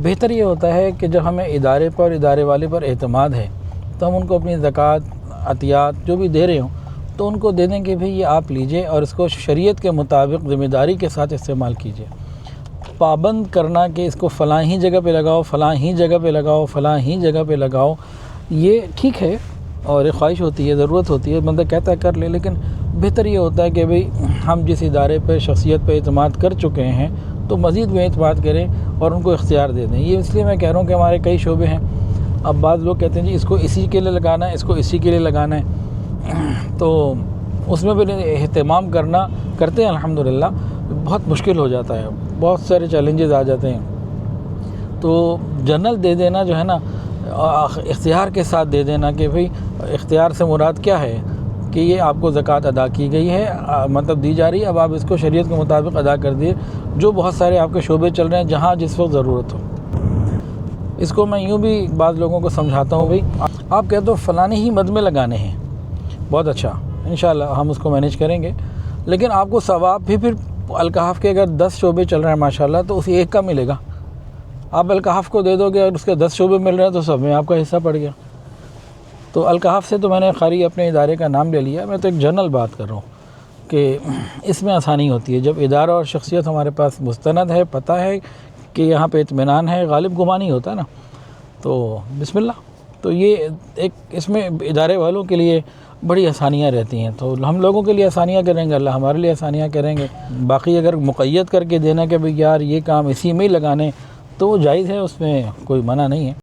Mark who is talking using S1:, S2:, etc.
S1: بہتر یہ ہوتا ہے کہ جب ہمیں ادارے پر ادارے والے پر اعتماد ہے تو ہم ان کو اپنی زکوٰۃ عطیات جو بھی دے رہے ہوں تو ان کو دے دیں کہ بھئی یہ آپ لیجئے اور اس کو شریعت کے مطابق ذمہ داری کے ساتھ استعمال کیجئے۔ پابند کرنا کہ اس کو فلاں ہی جگہ پہ لگاؤ، فلاں ہی جگہ پہ لگاؤ، فلاں ہی جگہ پہ لگاؤ، یہ ٹھیک ہے اور ایک خواہش ہوتی ہے، ضرورت ہوتی ہے، بندہ کہتا ہے کر لے، لیکن بہتر یہ ہوتا ہے کہ بھئی ہم جس ادارے پہ شخصیت پہ اعتماد کر چکے ہیں تو مزید وہ اعتماد کریں اور ان کو اختیار دے دیں۔ یہ اس لیے میں کہہ رہا ہوں کہ ہمارے کئی شعبے ہیں، اب بعض لوگ کہتے ہیں جی اس کو اسی کے لیے لگانا ہے، اس کو اسی کے لیے لگانا ہے، تو اس میں پھر اہتمام کرتے ہیں الحمدللہ بہت مشکل ہو جاتا ہے، بہت سارے چیلنجز آ جاتے ہیں۔ تو جنرل دے دینا جو ہے نا، اختیار کے ساتھ دے دینا کہ بھئی اختیار سے مراد کیا ہے کہ یہ آپ کو زکوٰۃ ادا کی گئی ہے، مطلب دی جا رہی ہے، اب آپ اس کو شریعت کے مطابق ادا کر دیے، جو بہت سارے آپ کے شعبے چل رہے ہیں جہاں جس وقت ضرورت ہو۔ اس کو میں یوں بھی بعض لوگوں کو سمجھاتا ہوں، بھئی آپ کہتے ہو فلانے ہی مد میں لگانے ہیں، بہت اچھا، انشاءاللہ ہم اس کو مینیج کریں گے، لیکن آپ کو ثواب بھی پھر الکحف کے اگر 10 شعبے چل رہے ہیں ماشاءاللہ تو اسی ایک کا ملے گا۔ آپ الکحف کو دے دو گے اور اس کے 10 شعبے مل رہے ہیں تو سب میں آپ کا حصہ پڑ گیا۔ تو الکحف سے تو میں نے خالی اپنے ادارے کا نام لے لیا، میں تو ایک جنرل بات کر رہا ہوں کہ اس میں آسانی ہوتی ہے جب ادارہ اور شخصیت ہمارے پاس مستند ہے، پتہ ہے کہ یہاں پہ اطمینان ہے، غالب گمان ہی ہوتا ہے نا، تو بسم اللہ۔ تو یہ ایک اس میں ادارے والوں کے لیے بڑی آسانیاں رہتی ہیں، تو ہم لوگوں کے لیے آسانیاں کریں گے، اللہ ہمارے لیے آسانیاں کریں گے۔ باقی اگر مقید کر کے دینا کہ بھئی یار یہ کام اسی میں ہی لگانے تو وہ جائز ہے، اس میں کوئی منع نہیں ہے۔